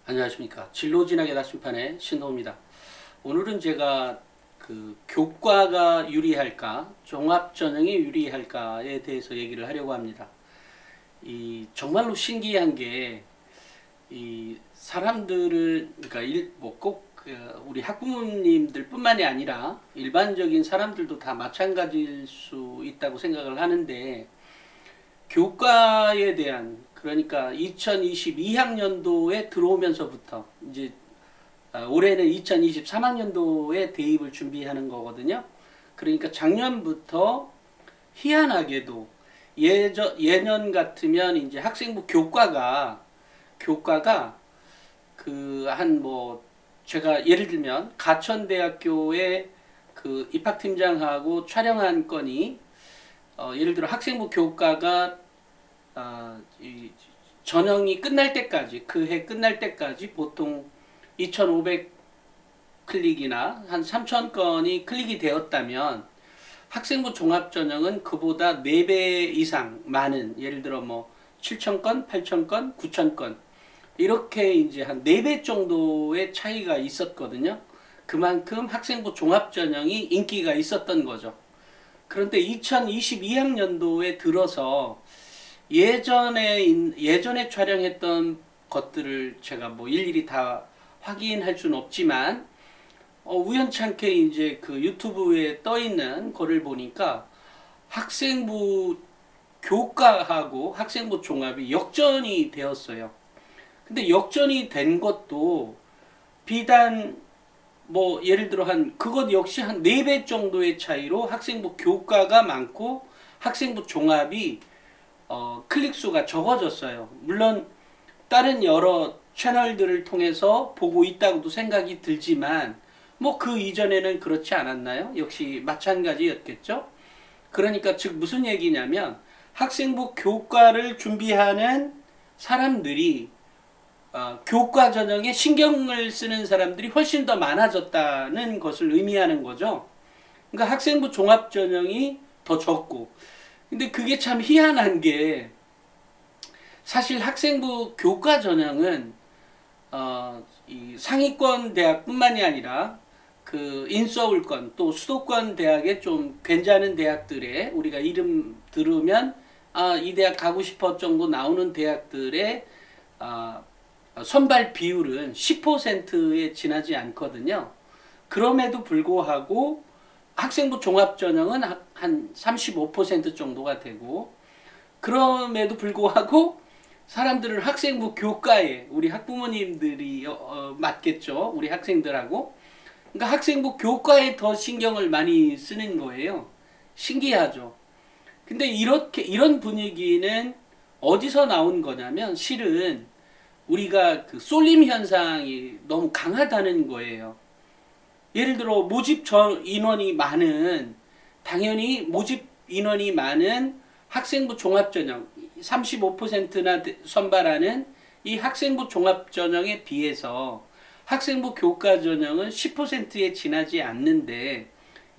안녕하십니까. 진로진학의 나침판의 신도입니다. 오늘은 제가 교과가 유리할까, 종합전형이 유리할까에 대해서 얘기를 하려고 합니다. 정말로 신기한 게, 사람들은, 그러니까 우리 학부모님들 뿐만이 아니라 일반적인 사람들도 다 마찬가지일 수 있다고 생각을 하는데, 교과에 대한, 그러니까 2022학년도에 들어오면서부터 이제 올해는 2023학년도에 대입을 준비하는 거거든요. 그러니까 작년부터 희한하게도 예년 같으면 이제 학생부 교과가 제가 예를 들면 가천대학교의 입학팀장하고 촬영한 건이 예를 들어 학생부 교과가 전형이 끝날 때까지, 그 해 끝날 때까지 보통 2,500 클릭이나 한 3,000건이 클릭이 되었다면 학생부 종합전형은 그보다 4배 이상 많은, 예를 들어 7,000건, 8,000건, 9,000건 이렇게 이제 한 4배 정도의 차이가 있었거든요. 그만큼 학생부 종합전형이 인기가 있었던 거죠. 그런데 2022학년도에 들어서 예전에 촬영했던 것들을 제가 일일이 다 확인할 수는 없지만, 우연찮게 이제 유튜브에 떠 있는 거를 보니까 학생부 교과하고 학생부 종합이 역전이 되었어요. 근데 역전이 된 것도 비단 예를 들어 그것 역시 한 4배 정도의 차이로 학생부 교과가 많고 학생부 종합이 클릭수가 적어졌어요. 물론 다른 여러 채널들을 통해서 보고 있다고도 생각이 들지만 그 이전에는 그렇지 않았나요? 역시 마찬가지였겠죠? 그러니까 즉 무슨 얘기냐면 학생부 교과를 준비하는 사람들이 교과 전형에 신경을 쓰는 사람들이 훨씬 더 많아졌다는 것을 의미하는 거죠. 그러니까 학생부 종합 전형이 더 적고, 근데 그게 참 희한한 게, 사실 학생부 교과 전형은 이 상위권 대학뿐만이 아니라 인서울권 또 수도권 대학의 좀 괜찮은 대학들에 우리가 이름 들으면 이 대학 가고 싶어 정도 나오는 대학들의 선발 비율은 10%에 지나지 않거든요. 그럼에도 불구하고 학생부 종합전형은 한 35% 정도가 되고, 그럼에도 불구하고 사람들은 학생부 교과에, 우리 학부모님들이 맞겠죠. 우리 학생들하고. 그러니까 학생부 교과에 더 신경을 많이 쓰는 거예요. 신기하죠. 근데 이런 분위기는 어디서 나온 거냐면, 실은 우리가 쏠림 현상이 너무 강하다는 거예요. 예를 들어 모집 인원이 많은, 당연히 모집 인원이 많은 학생부 종합전형 35%나 선발하는 이 학생부 종합전형에 비해서 학생부 교과전형은 10%에 지나지 않는데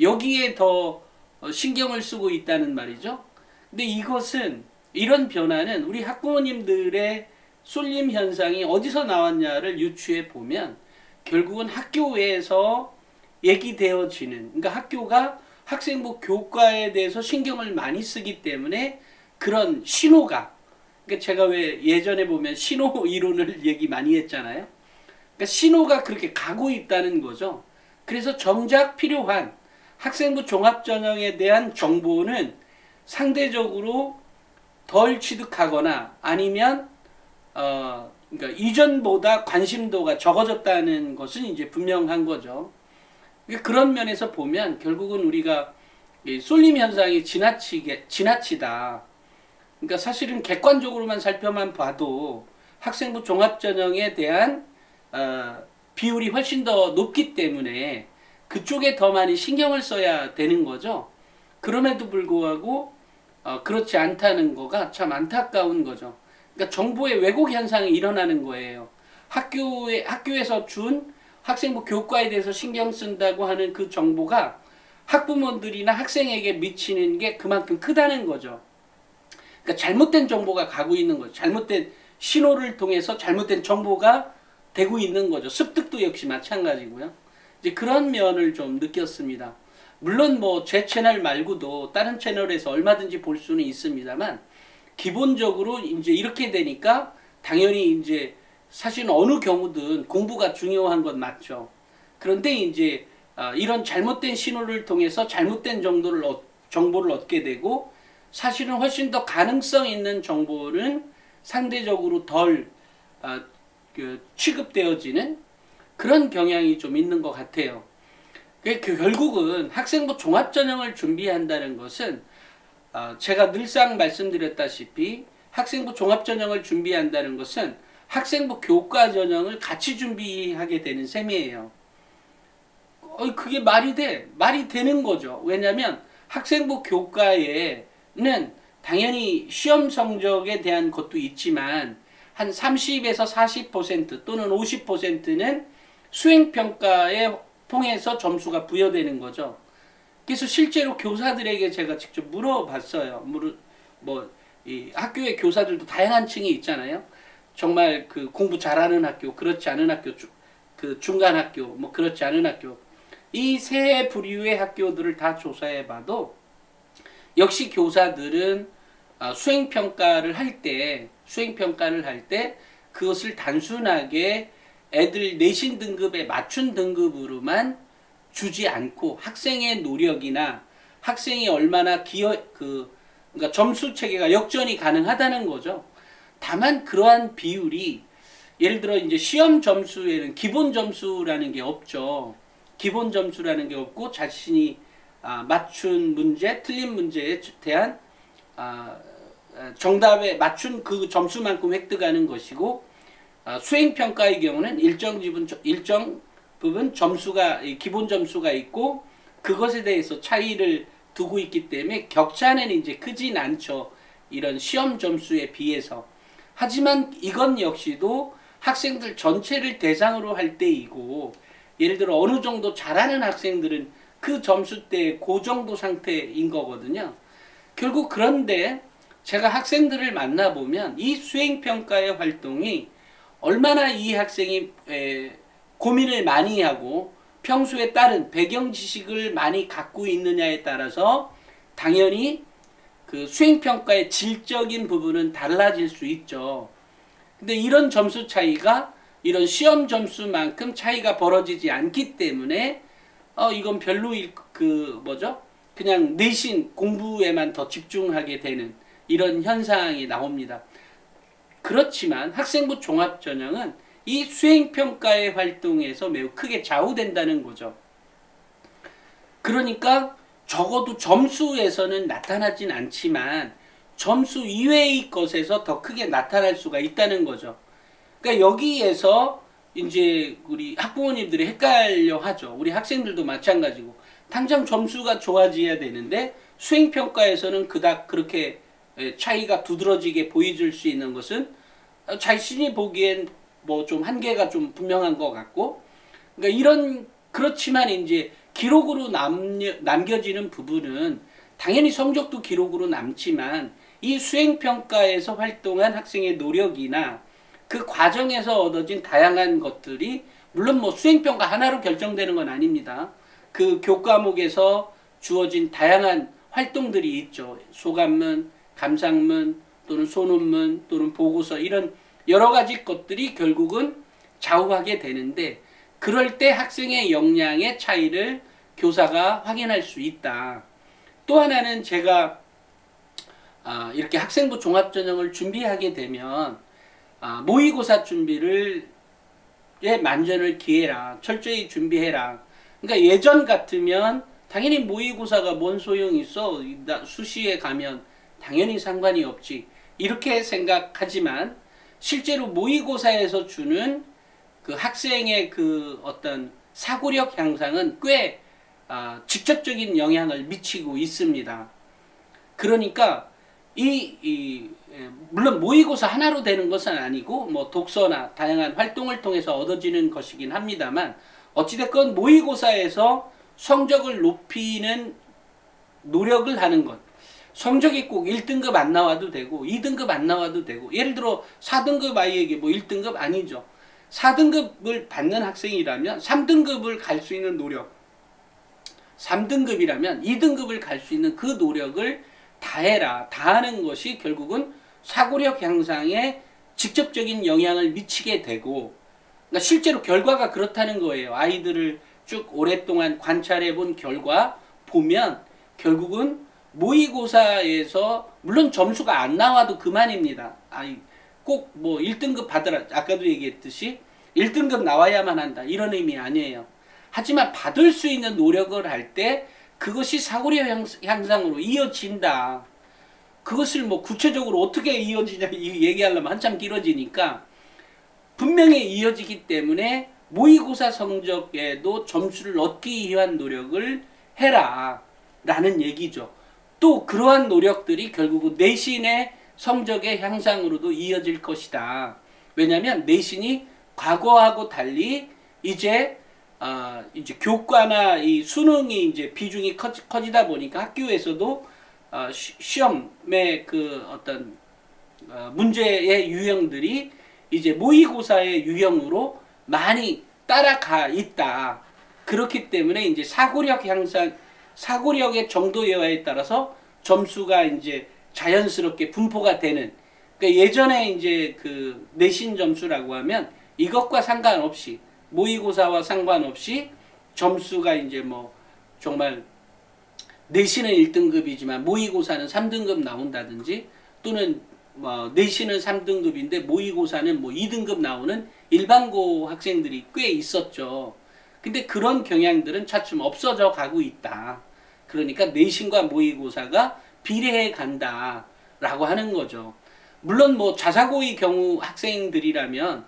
여기에 더 신경을 쓰고 있다는 말이죠. 근데 이런 변화는 우리 학부모님들의 쏠림 현상이 어디서 나왔냐를 유추해 보면 결국은 학교에서 얘기되어지는, 그러니까 학교가 학생부 교과에 대해서 신경을 많이 쓰기 때문에 그런 신호가, 그러니까 제가 왜 예전에 보면 신호 이론을 얘기 많이 했잖아요. 그러니까 신호가 그렇게 가고 있다는 거죠. 그래서 정작 필요한 학생부 종합전형에 대한 정보는 상대적으로 덜 취득하거나 아니면 그러니까 이전보다 관심도가 적어졌다는 것은 이제 분명한 거죠. 그런 면에서 보면 결국은 우리가 쏠림 현상이 지나치다. 그러니까 사실은 객관적으로만 살펴만 봐도 학생부 종합전형에 대한 비율이 훨씬 더 높기 때문에 그쪽에 더 많이 신경을 써야 되는 거죠. 그럼에도 불구하고 그렇지 않다는 거가 참 안타까운 거죠. 그러니까 정보의 왜곡 현상이 일어나는 거예요. 학교에서 준 학생부 교과에 대해서 신경 쓴다고 하는 그 정보가 학부모들이나 학생에게 미치는 게 그만큼 크다는 거죠. 그러니까 잘못된 정보가 가고 있는 거죠. 잘못된 신호를 통해서 잘못된 정보가 되고 있는 거죠. 습득도 역시 마찬가지고요. 이제 그런 면을 좀 느꼈습니다. 물론 뭐 제 채널 말고도 다른 채널에서 얼마든지 볼 수는 있습니다만, 기본적으로 이제 이렇게 되니까 당연히 이제 사실은 어느 경우든 공부가 중요한 건 맞죠. 그런데 이제 이런 잘못된 신호를 통해서 잘못된 정보를 얻게 되고, 사실은 훨씬 더 가능성 있는 정보는 상대적으로 덜 취급되어지는 그런 경향이 좀 있는 것 같아요. 결국은 학생부 종합전형을 준비한다는 것은 제가 늘상 말씀드렸다시피 학생부 종합전형을 준비한다는 것은 학생부 교과전형을 같이 준비하게 되는 셈이에요. 그게 말이 되는 거죠. 왜냐하면 학생부 교과에는 당연히 시험 성적에 대한 것도 있지만 한 30에서 40% 또는 50%는 수행평가에 통해서 점수가 부여되는 거죠. 그래서 실제로 교사들에게 제가 직접 물어봤어요. 이 학교의 교사들도 다양한 층이 있잖아요. 정말 그 공부 잘하는 학교, 그렇지 않은 학교, 그 중간 학교, 뭐 그렇지 않은 학교, 이 세 부류의 학교들을 다 조사해봐도 역시 교사들은 수행평가를 할 때 그것을 단순하게 애들 내신 등급에 맞춘 등급으로만 주지 않고 학생의 노력이나 학생이 얼마나 그러니까 점수 체계가 역전이 가능하다는 거죠. 다만 그러한 비율이 예를 들어 이제 시험 점수에는 기본 점수라는 게 없죠. 기본 점수라는 게 없고 자신이 맞춘 문제, 틀린 문제에 대한 정답에 맞춘 그 점수만큼 획득하는 것이고, 수행평가의 경우는 일정 부분 점수가 기본 점수가 있고 그것에 대해서 차이를 두고 있기 때문에 격차는 이제 크진 않죠. 이런 시험 점수에 비해서. 하지만 이건 역시도 학생들 전체를 대상으로 할 때이고, 예를 들어 어느 정도 잘하는 학생들은 그 점수대 그 정도 상태인 거거든요. 결국 그런데 제가 학생들을 만나보면 이 수행평가의 활동이 얼마나 이 학생이 고민을 많이 하고 평소에 따른 배경 지식을 많이 갖고 있느냐에 따라서 당연히 그 수행평가의 질적인 부분은 달라질 수 있죠. 근데 이런 점수 차이가 이런 시험 점수만큼 차이가 벌어지지 않기 때문에 이건 별로 그냥 내신 공부에만 더 집중하게 되는 이런 현상이 나옵니다. 그렇지만 학생부 종합전형은 이 수행평가의 활동에서 매우 크게 좌우된다는 거죠. 그러니까 적어도 점수에서는 나타나진 않지만 점수 이외의 것에서 더 크게 나타날 수가 있다는 거죠. 그러니까 여기에서 이제 우리 학부모님들이 헷갈려 하죠. 우리 학생들도 마찬가지고. 당장 점수가 좋아져야 되는데 수행평가에서는 그닥 그렇게 차이가 두드러지게 보여줄 수 있는 것은 자신이 보기엔 뭐 좀 한계가 좀 분명한 것 같고, 그러니까 그렇지만 이제 기록으로 남겨지는 부분은 당연히 성적도 기록으로 남지만 이 수행평가에서 활동한 학생의 노력이나 그 과정에서 얻어진 다양한 것들이 물론 뭐 수행평가 하나로 결정되는 건 아닙니다. 그 교과목에서 주어진 다양한 활동들이 있죠. 소감문, 감상문, 또는 소논문, 또는 보고서 이런 여러 가지 것들이 결국은 좌우하게 되는데, 그럴 때 학생의 역량의 차이를 교사가 확인할 수 있다. 또 하나는 제가 이렇게 학생부 종합전형을 준비하게 되면 모의고사 준비를 만전을 기해라. 철저히 준비해라. 그러니까 예전 같으면 당연히 모의고사가 뭔 소용이 있어. 수시에 가면 당연히 상관이 없지. 이렇게 생각하지만 실제로 모의고사에서 주는 그 학생의 그 어떤 사고력 향상은 꽤 직접적인 영향을 미치고 있습니다. 그러니까 물론 모의고사 하나로 되는 것은 아니고 뭐 독서나 다양한 활동을 통해서 얻어지는 것이긴 합니다만, 어찌됐건 모의고사에서 성적을 높이는 노력을 하는 것, 성적이 꼭 1등급 안 나와도 되고 2등급 안 나와도 되고, 예를 들어 4등급 아이에게 뭐 1등급 아니죠. 4등급을 받는 학생이라면 3등급을 갈 수 있는 노력, 3등급이라면 2등급을 갈 수 있는 그 노력을 다해라. 다하는 것이 결국은 사고력 향상에 직접적인 영향을 미치게 되고, 그러니까 실제로 결과가 그렇다는 거예요. 아이들을 쭉 오랫동안 관찰해 본 결과 보면 결국은 모의고사에서 물론 점수가 안 나와도 그만입니다. 꼭 뭐 1등급 받으라, 아까도 얘기했듯이 1등급 나와야만 한다, 이런 의미 아니에요. 하지만 받을 수 있는 노력을 할 때 그것이 사고력 향상으로 이어진다. 그것을 뭐 구체적으로 어떻게 이어지냐 얘기하려면 한참 길어지니까 분명히 이어지기 때문에 모의고사 성적에도 점수를 얻기 위한 노력을 해라 라는 얘기죠. 또 그러한 노력들이 결국은 내신의 성적의 향상으로도 이어질 것이다. 왜냐하면 내신이 과거하고 달리 이제 교과나 이 수능이 이제 비중이 커지다 보니까 학교에서도 시험의 그 어떤 문제의 유형들이 이제 모의고사의 유형으로 많이 따라가 있다. 그렇기 때문에 이제 사고력 향상, 사고력의 정도여에 따라서 점수가 이제 자연스럽게 분포가 되는. 그러니까 예전에 이제 그 내신 점수라고 하면 이것과 상관없이, 모의고사와 상관없이 점수가 이제 뭐 정말 내신은 1등급이지만 모의고사는 3등급 나온다든지, 또는 내신은 3등급인데 모의고사는 뭐 2등급 나오는 일반고 학생들이 꽤 있었죠. 근데 그런 경향들은 차츰 없어져 가고 있다. 그러니까 내신과 모의고사가 비례해 간다 라고 하는 거죠. 물론 뭐 자사고의 경우 학생들이라면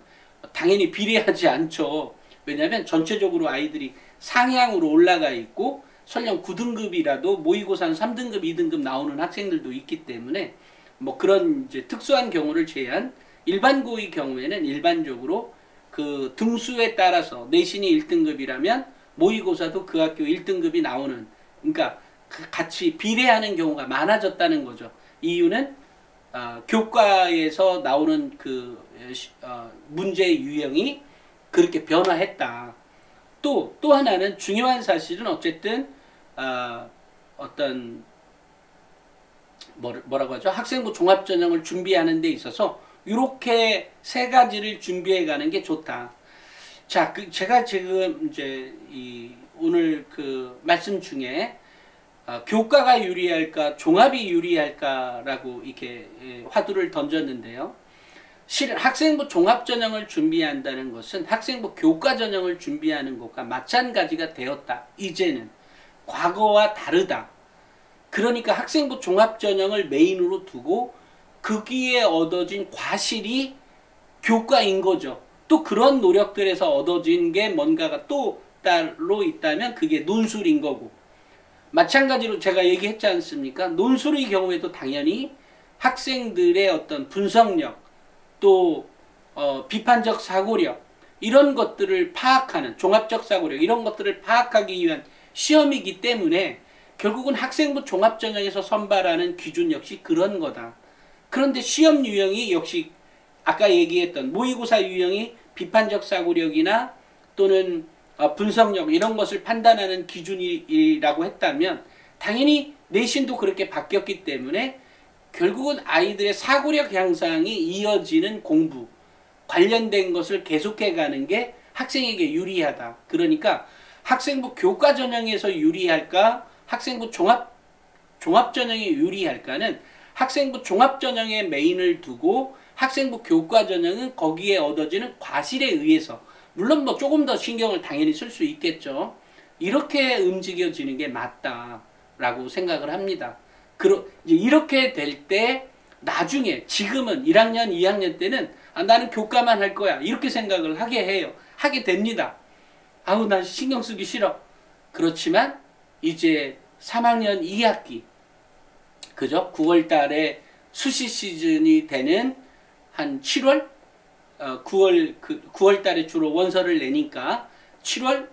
당연히 비례하지 않죠. 왜냐하면 전체적으로 아이들이 상향으로 올라가 있고 설령 9등급이라도 모의고사는 3등급, 2등급 나오는 학생들도 있기 때문에 뭐 그런 이제 특수한 경우를 제외한 일반고의 경우에는 일반적으로 그 등수에 따라서 내신이 1등급이라면 모의고사도 그 학교 1등급이 나오는, 그러니까 같이 비례하는 경우가 많아졌다는 거죠. 이유는 교과에서 나오는 그 문제 유형이 그렇게 변화했다. 또 하나는 중요한 사실은 어쨌든 어떤 뭐라고 하죠? 학생부 종합전형을 준비하는 데 있어서 이렇게 세 가지를 준비해 가는 게 좋다. 자, 제가 지금 이제 오늘 그 말씀 중에 교과가 유리할까, 종합이 유리할까라고 이렇게 화두를 던졌는데요. 실은 학생부 종합전형을 준비한다는 것은 학생부 교과전형을 준비하는 것과 마찬가지가 되었다. 이제는 과거와 다르다. 그러니까 학생부 종합전형을 메인으로 두고 거기에 얻어진 과실이 교과인 거죠. 또 그런 노력들에서 얻어진 게 뭔가가 또 따로 있다면 그게 논술인 거고, 마찬가지로 제가 얘기했지 않습니까? 논술의 경우에도 당연히 학생들의 어떤 분석력, 또 비판적 사고력, 이런 것들을 파악하는, 종합적 사고력, 이런 것들을 파악하기 위한 시험이기 때문에 결국은 학생부 종합전형에서 선발하는 기준 역시 그런 거다. 그런데 시험 유형이 역시 아까 얘기했던 모의고사 유형이 비판적 사고력이나 또는 분석력, 이런 것을 판단하는 기준이라고 했다면 당연히 내신도 그렇게 바뀌었기 때문에 결국은 아이들의 사고력 향상이 이어지는 공부, 관련된 것을 계속해 가는 게 학생에게 유리하다. 그러니까 학생부 교과전형에서 유리할까, 학생부 종합전형이 유리할까는 학생부 종합전형에 메인을 두고 학생부 교과전형은 거기에 얻어지는 과실에 의해서, 물론 뭐 조금 더 신경을 당연히 쓸 수 있겠죠. 이렇게 움직여지는 게 맞다라고 생각을 합니다. 이제 이렇게 될 때 나중에, 지금은 1학년, 2학년 때는 나는 교과만 할 거야, 이렇게 생각을 하게 됩니다. 아우, 난 신경 쓰기 싫어. 그렇지만 이제 3학년 2학기, 그죠? 9월 달에 수시 시즌이 되는 한 7월? 9월 달에 주로 원서를 내니까 7월,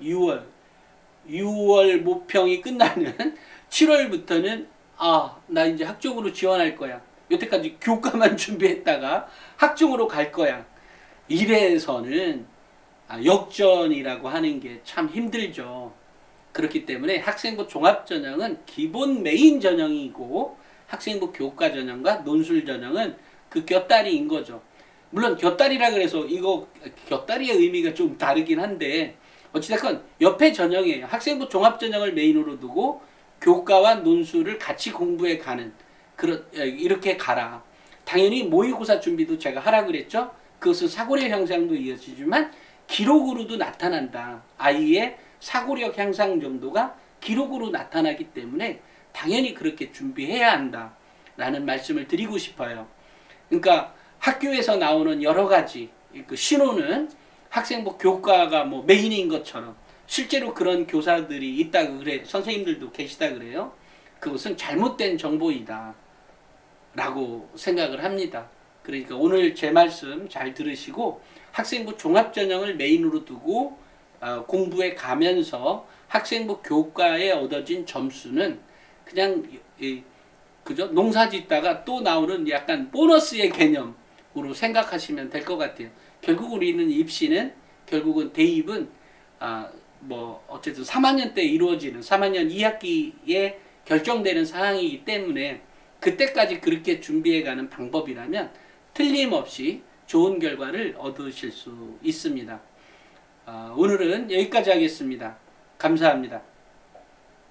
6월 모평이 끝나는 7월부터는 나 이제 학종으로 지원할 거야. 여태까지 교과만 준비했다가 학종으로 갈 거야. 이래서는 역전이라고 하는 게 참 힘들죠. 그렇기 때문에 학생부 종합전형은 기본 메인 전형이고 학생부 교과 전형과 논술 전형은 그 곁다리인 거죠. 물론 곁다리라 그래서 이거 곁다리의 의미가 좀 다르긴 한데 어찌됐건 옆에 전형이에요. 학생부 종합전형을 메인으로 두고 교과와 논술을 같이 공부해 가는 이렇게 가라. 당연히 모의고사 준비도 제가 하라 그랬죠. 그것은 사고력 향상도 이어지지만 기록으로도 나타난다. 아이의 사고력 향상 정도가 기록으로 나타나기 때문에 당연히 그렇게 준비해야 한다. 라는 말씀을 드리고 싶어요. 그러니까 학교에서 나오는 여러 가지 그 신호는 학생부 교과가 뭐 메인인 것처럼 실제로 그런 교사들이 있다 그래 선생님들도 계시다 그래요. 그것은 잘못된 정보이다 라고 생각을 합니다. 그러니까 오늘 제 말씀 잘 들으시고 학생부 종합전형을 메인으로 두고 공부해 가면서 학생부 교과에 얻어진 점수는 그냥 그죠? 농사 짓다가 또 나오는 약간 보너스의 개념으로 생각하시면 될 것 같아요. 결국 우리는 입시는 결국은 대입은 뭐 어쨌든 3학년 때 이루어지는 3학년 2학기에 결정되는 사항이기 때문에 그때까지 그렇게 준비해가는 방법이라면 틀림없이 좋은 결과를 얻으실 수 있습니다. 오늘은 여기까지 하겠습니다. 감사합니다.